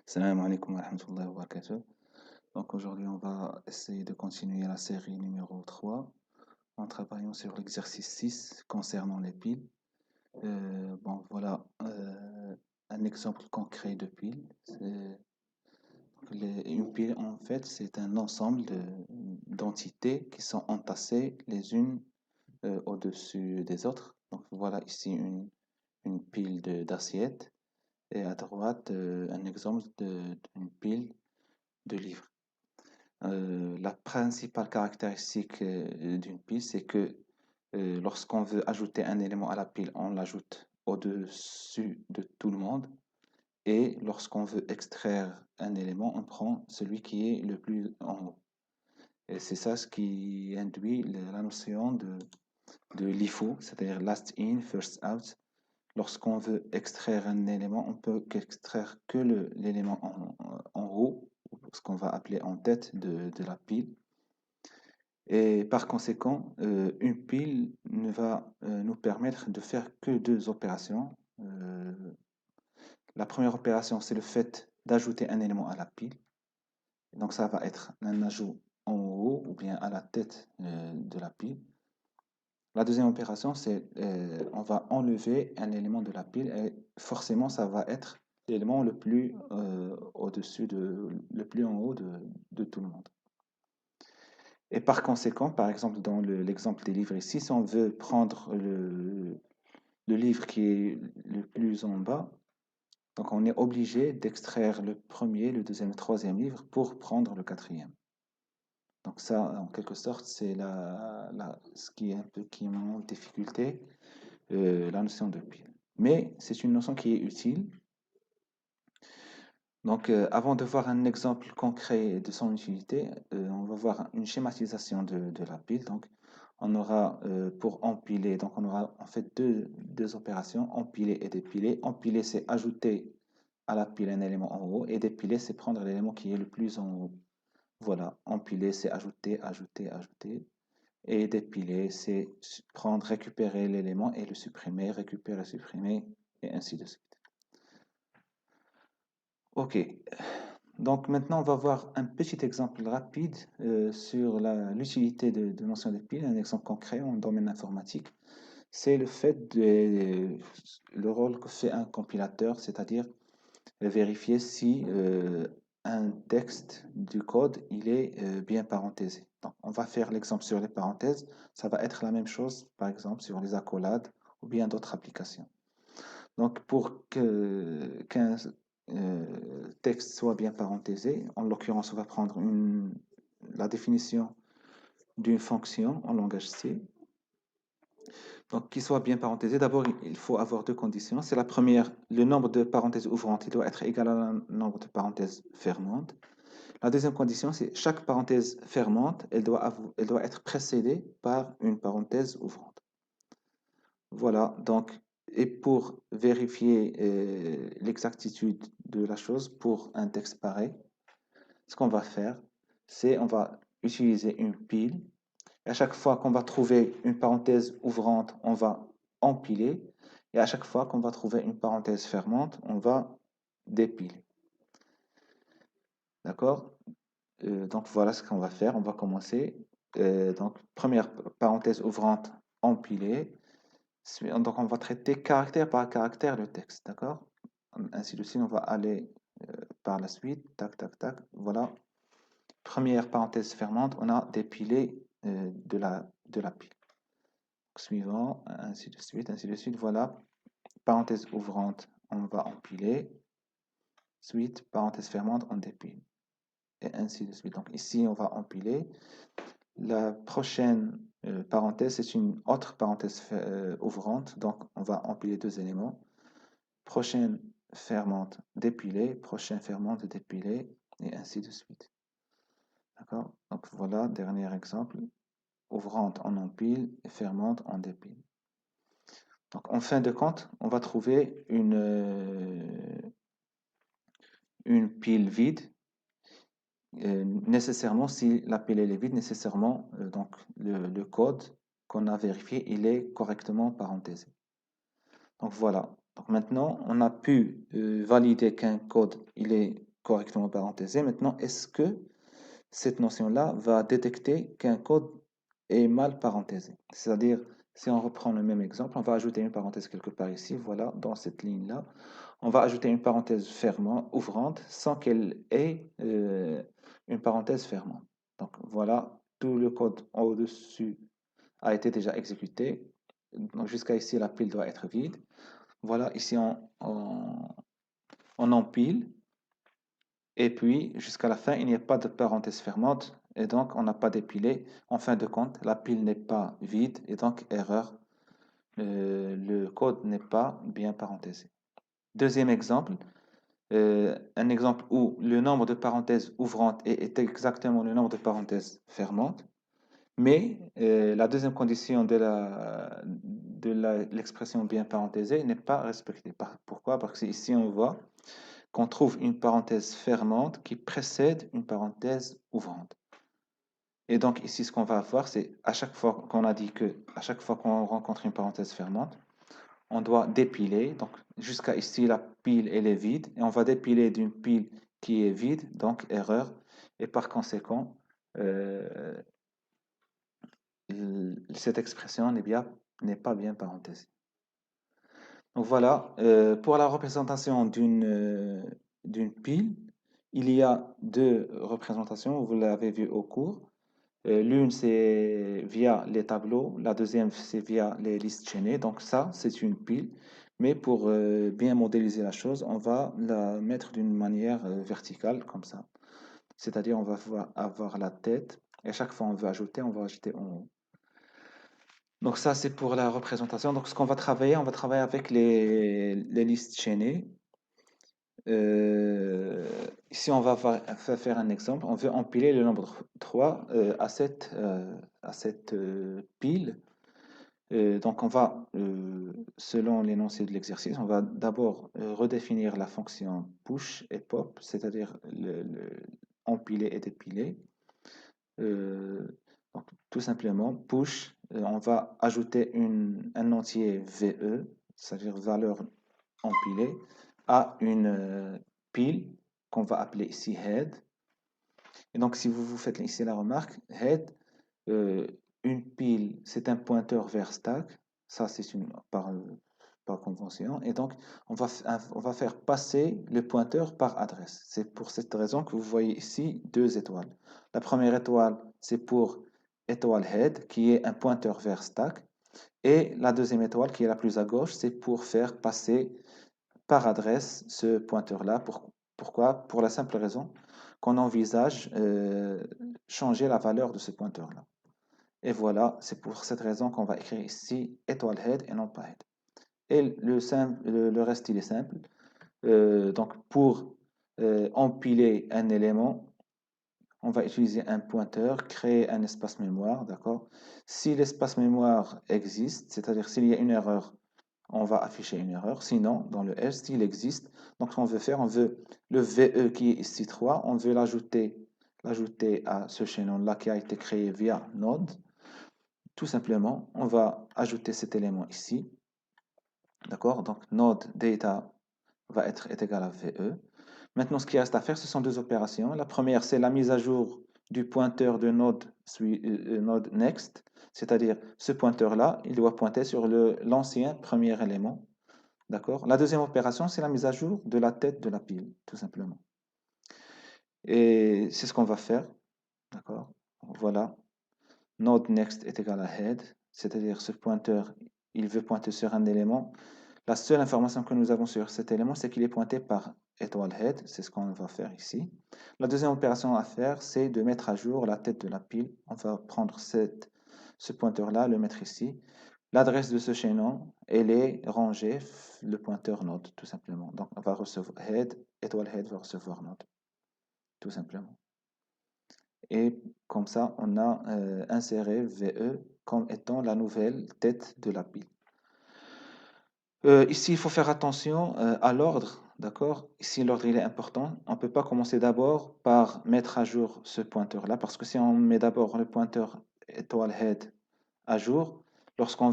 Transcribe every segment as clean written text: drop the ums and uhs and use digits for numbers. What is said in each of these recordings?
Salam alaikum wa rahmatullahi wa barakatuh. Donc aujourd'hui, on va essayer de continuer la série numéro 3 en travaillant sur l'exercice 6 concernant les piles. Bon, voilà un exemple concret de pile. Une pile, en fait, c'est un ensemble d'entités qui sont entassées les unes au-dessus des autres. Donc voilà ici une pile d'assiettes et à droite un exemple d'une pile de livres. La principale caractéristique d'une pile, c'est que lorsqu'on veut ajouter un élément à la pile, on l'ajoute au-dessus de tout le monde. Et lorsqu'on veut extraire un élément, on prend celui qui est le plus en haut. Et c'est ça ce qui induit la notion de LIFO, c'est-à-dire last in, first out. Lorsqu'on veut extraire un élément, on peut extraire que l'élément en haut, ce qu'on va appeler en tête de la pile. Et par conséquent, une pile ne va nous permettre de faire que deux opérations. La première opération, c'est le fait d'ajouter un élément à la pile. Donc ça va être un ajout en haut ou bien à la tête de la pile. La deuxième opération, c'est on va enlever un élément de la pile et forcément, ça va être l'élément le plus au-dessus le plus en haut de tout le monde. Et par conséquent, par exemple, dans l'exemple des livres ici, si on veut prendre le livre qui est le plus en bas, donc on est obligé d'extraire le premier, le deuxième, le troisième livre pour prendre le quatrième. Donc ça, en quelque sorte, c'est ce qui est un peu qui met en difficulté la notion de pile. Mais c'est une notion qui est utile. Donc, avant de voir un exemple concret de son utilité, on va voir une schématisation de la pile. Donc, on aura pour empiler, donc on aura en fait deux opérations, empiler et dépiler. Empiler, c'est ajouter à la pile un élément en haut, et dépiler, c'est prendre l'élément qui est le plus en haut. Voilà, empiler, c'est ajouter, ajouter, ajouter. Et dépiler, c'est prendre, récupérer l'élément et le supprimer, récupérer, supprimer, et ainsi de suite. Ok, donc maintenant on va voir un petit exemple rapide sur l'utilité de notion de pile, un exemple concret en domaine informatique. C'est le fait le rôle que fait un compilateur, c'est-à-dire vérifier si un texte du code il est bien parenthésé. Donc on va faire l'exemple sur les parenthèses, ça va être la même chose par exemple sur les accolades ou bien d'autres applications. Donc, pour qu'un texte soit bien parenthésé, en l'occurrence, on va prendre la définition d'une fonction en langage C. Donc, qu'il soit bien parenthésé, d'abord, il faut avoir deux conditions. C'est la première, le nombre de parenthèses ouvrantes, il doit être égal à un nombre de parenthèses fermantes. La deuxième condition, c'est chaque parenthèse fermante, elle doit être précédée par une parenthèse ouvrante. Voilà, donc, et pour vérifier l'exactitude de la chose pour un texte pareil, ce qu'on va faire, c'est on va utiliser une pile. Et à chaque fois qu'on va trouver une parenthèse ouvrante, on va empiler. Et à chaque fois qu'on va trouver une parenthèse fermante, on va dépiler. D'accord? Donc voilà ce qu'on va faire. On va commencer. Donc, première parenthèse ouvrante, empiler. Donc, on va traiter caractère par caractère le texte, d'accord? Ainsi de suite, on va aller par la suite, tac, tac, tac. Voilà. Première parenthèse fermante, on a dépilé de la pile. Suivant, ainsi de suite, ainsi de suite. Voilà. Parenthèse ouvrante, on va empiler. Suite, parenthèse fermante, on dépile. Et ainsi de suite. Donc, ici, on va empiler. La prochaine parenthèse, c'est une autre parenthèse ouvrante. Donc, on va empiler deux éléments. Prochaine fermante dépilée, prochaine fermante dépilée, et ainsi de suite. D'accord? Donc voilà, dernier exemple. Ouvrante, on empile, et fermante, on dépile. Donc en fin de compte, on va trouver une pile vide. Nécessairement, si la pile est vide, nécessairement, donc le code qu'on a vérifié, il est correctement parenthésé. Donc voilà. Donc maintenant, on a pu valider qu'un code il est correctement parenthésé. Maintenant, est-ce que cette notion-là va détecter qu'un code est mal parenthésé? C'est-à-dire, si on reprend le même exemple, on va ajouter une parenthèse quelque part ici, voilà, dans cette ligne-là. On va ajouter une parenthèse fermante, ouvrante, sans qu'elle ait une parenthèse fermante. Donc voilà, tout le code au-dessus a été déjà exécuté. Donc jusqu'à ici, la pile doit être vide. Voilà, ici on empile. Et puis, jusqu'à la fin, il n'y a pas de parenthèse fermante. Et donc, on n'a pas d'épilé. En fin de compte, la pile n'est pas vide. Et donc, erreur, le code n'est pas bien parenthésé. Deuxième exemple, un exemple où le nombre de parenthèses ouvrantes est exactement le nombre de parenthèses fermantes. Mais la deuxième condition de l'expression bien parenthésée n'est pas respectée. Pourquoi? Parce que ici, on voit qu'on trouve une parenthèse fermante qui précède une parenthèse ouvrante. Et donc ici, ce qu'on va avoir, c'est à chaque fois qu'on a dit que, à chaque fois qu'on rencontre une parenthèse fermante, on doit dépiler. Donc jusqu'à ici, la pile, elle est vide. Et on va dépiler d'une pile qui est vide, donc erreur. Et par conséquent, euh, cette expression n'est pas bien parenthésée. Donc voilà, pour la représentation d'une pile, il y a deux représentations, vous l'avez vu au cours. L'une, c'est via les tableaux, la deuxième, c'est via les listes chaînées. Donc ça, c'est une pile. Mais pour bien modéliser la chose, on va la mettre d'une manière verticale, comme ça. C'est-à-dire, on va avoir la tête, et à chaque fois on veut ajouter, on va ajouter en haut. Donc ça, c'est pour la représentation. Donc ce qu'on va travailler, on va travailler avec les listes chaînées. Ici, on va faire un exemple. On veut empiler le nombre 3 à cette pile. Donc on va, selon l'énoncé de l'exercice, on va d'abord redéfinir la fonction push et pop, c'est-à-dire empiler et dépiler. Euh, donc, tout simplement, push, on va ajouter un entier VE, c'est-à-dire valeur empilée, à une pile qu'on va appeler ici head. Et donc, si vous faites ici la remarque, head, euh, une pile, c'est un pointeur vers stack. Ça, c'est par convention. Et donc, on va faire passer le pointeur par adresse. C'est pour cette raison que vous voyez ici deux étoiles. La première étoile, c'est pour étoile head, qui est un pointeur vers stack. Et la deuxième étoile, qui est la plus à gauche, c'est pour faire passer par adresse ce pointeur-là. Pourquoi? Pour la simple raison qu'on envisage changer la valeur de ce pointeur-là. Et voilà, c'est pour cette raison qu'on va écrire ici étoile head et non pas head. Et le reste, il est simple. Donc, pour empiler un élément, on va utiliser un pointeur, créer un espace mémoire, d'accord? Si l'espace mémoire existe, c'est-à-dire s'il y a une erreur, on va afficher une erreur. Sinon, dans le S, s'il existe, donc ce qu'on veut faire, on veut le VE qui est ici 3, on veut l'ajouter à ce chaînon-là qui a été créé via node. Tout simplement, on va ajouter cet élément ici. D'accord? Donc, node data est égal à VE. Maintenant, ce qui reste à faire, ce sont deux opérations. La première, c'est la mise à jour du pointeur de node next, c'est-à-dire ce pointeur-là, il doit pointer sur l'ancien premier élément. D'accord? La deuxième opération, c'est la mise à jour de la tête de la pile, tout simplement. Et c'est ce qu'on va faire. D'accord? Voilà. Node next est égal à head, c'est-à-dire ce pointeur, il veut pointer sur un élément. La seule information que nous avons sur cet élément, c'est qu'il est pointé par étoile head, c'est ce qu'on va faire ici. La deuxième opération à faire, c'est de mettre à jour la tête de la pile. On va prendre ce pointeur-là, le mettre ici. L'adresse de ce chaînon, elle est rangée, le pointeur node, tout simplement. Donc, on va recevoir head, étoile head va recevoir node, tout simplement. Et comme ça, on a inséré VE comme étant la nouvelle tête de la pile. Ici, il faut faire attention à l'ordre, d'accord? Ici, l'ordre, il est important. On ne peut pas commencer d'abord par mettre à jour ce pointeur-là, parce que si on met d'abord le pointeur étoile head à jour, lorsqu'on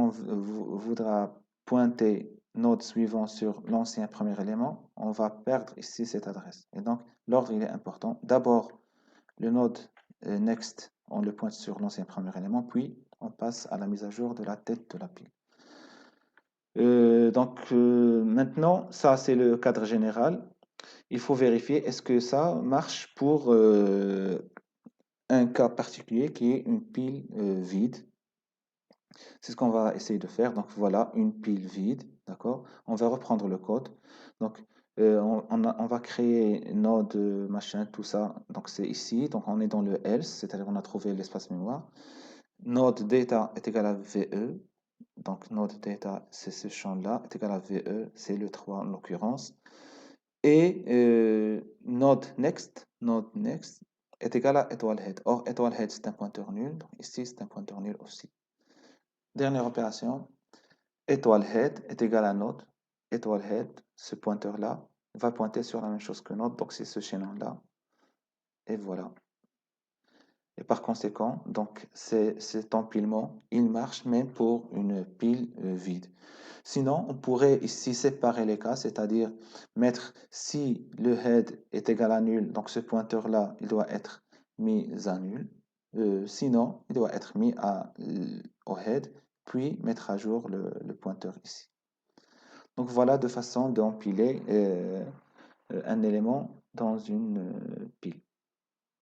voudra pointer node suivant sur l'ancien premier élément, on va perdre ici cette adresse. Et donc, l'ordre, il est important. D'abord, le node next, on le pointe sur l'ancien premier élément, puis on passe à la mise à jour de la tête de la pile. Maintenant, ça c'est le cadre général. Il faut vérifier est-ce que ça marche pour un cas particulier qui est une pile vide. C'est ce qu'on va essayer de faire. Donc voilà, une pile vide, d'accord? On va reprendre le code. Donc on va créer node machin, tout ça. Donc c'est ici. Donc on est dans le else, c'est-à-dire on a trouvé l'espace mémoire. Node data est égal à VE. Donc node data, c'est ce champ-là, est égal à VE, c'est le 3 en l'occurrence. Et node next est égal à étoile head. Or, étoile head, c'est un pointeur nul. Donc ici, c'est un pointeur nul aussi. Dernière opération, étoile head est égal à node. Étoile head, ce pointeur-là, va pointer sur la même chose que node. Donc c'est ce chaînon-là. Et voilà. Et par conséquent, donc cet empilement, il marche même pour une pile vide. Sinon, on pourrait ici séparer les cas, c'est-à-dire mettre si le head est égal à nul, donc ce pointeur-là, il doit être mis à nul. Sinon, il doit être mis au head, puis mettre à jour le pointeur ici. Donc voilà deux façons d'empiler un élément dans une pile.